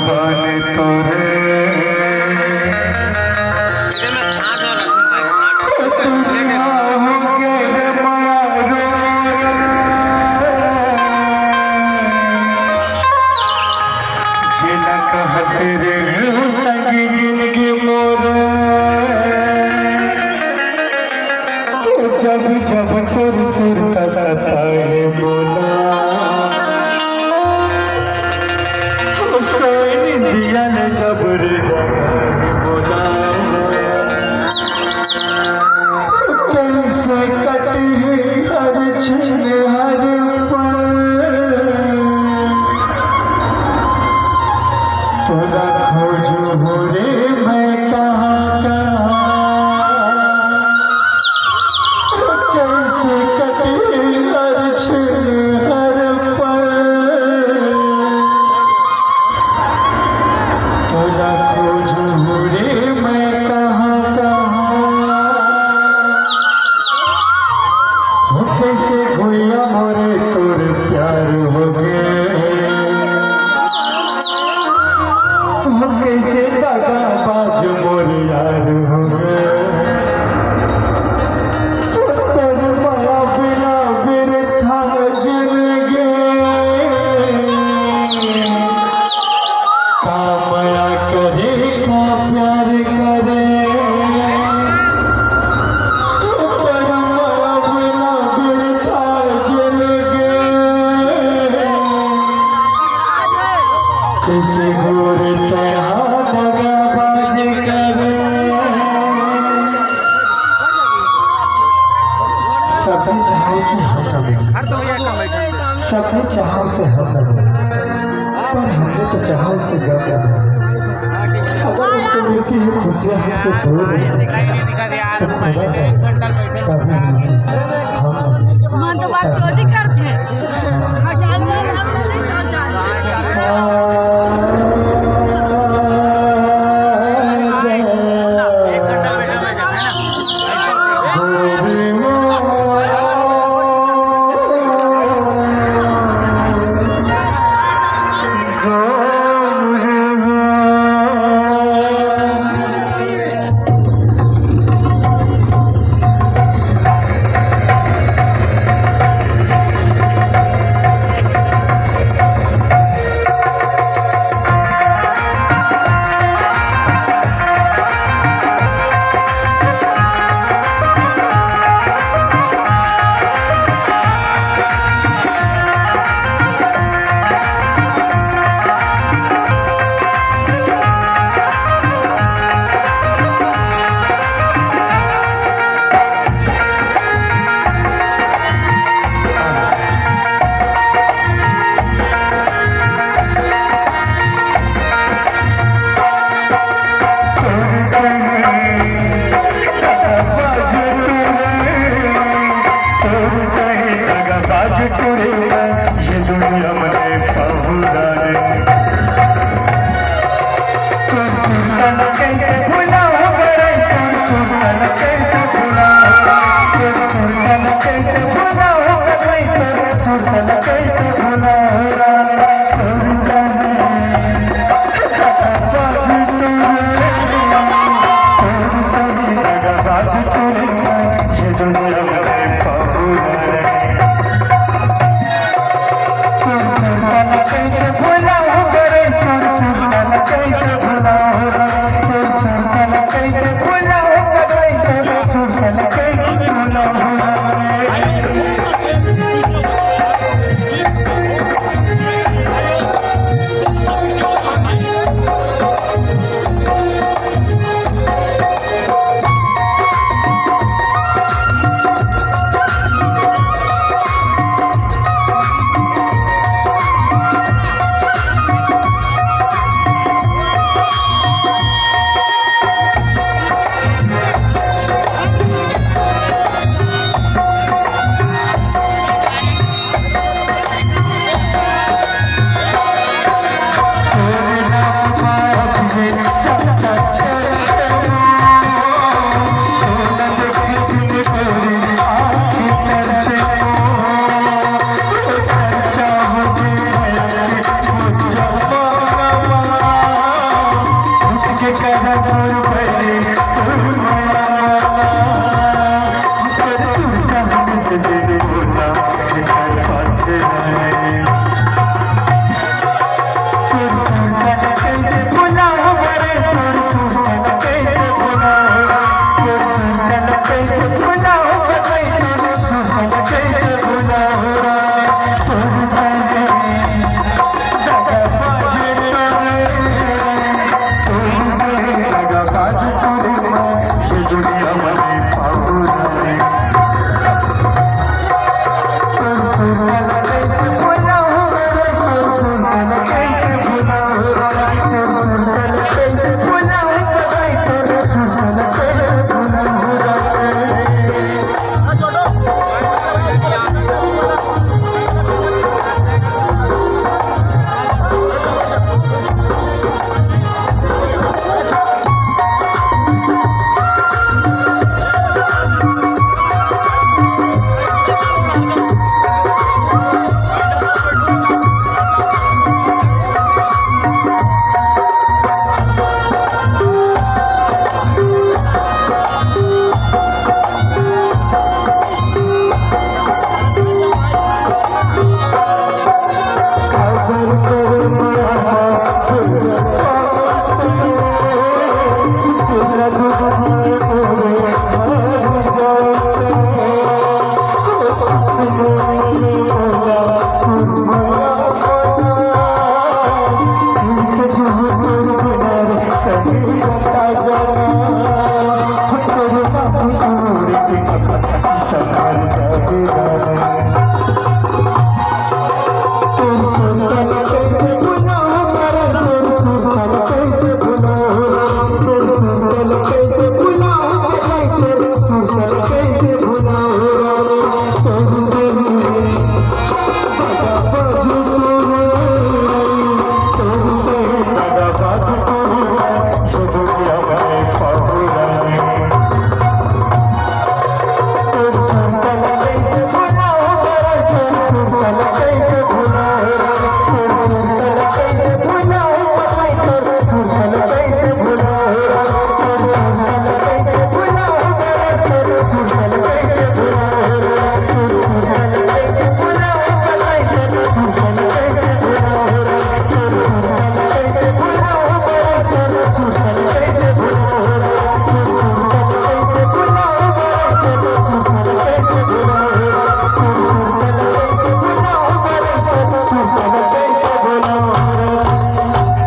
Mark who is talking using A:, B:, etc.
A: बन तोरे जिला कहत रे संगी जिंदगी मोर जब जब तोर सिर का सताए बोला सोई दिया ने जब रे बोला कैसे कटी हर क्षण हर पल तोरा खोजो हो रे मैं कहाँ कैसे कटी हर क्षण हर पल तोरा खोजो हो रे मैं कहाँ कैसे भैया मोरे तोर प्यार हो गए कैसे दादा बाज मोर यार हो गए तोर माया बिना बिरथा जिंदगी का माया करे का प्यार करे तोर माया बिना बिरथा जिंदगी कैसे घोर सबने चाहा से हम पर हमने तो चाहा उसे गम अगर उनको मिलती है खुशियाँ हमसे दूर
B: मन तो बात चोरी करते ये दुनिया में कैसे भुलाओ कैसे भुलाओ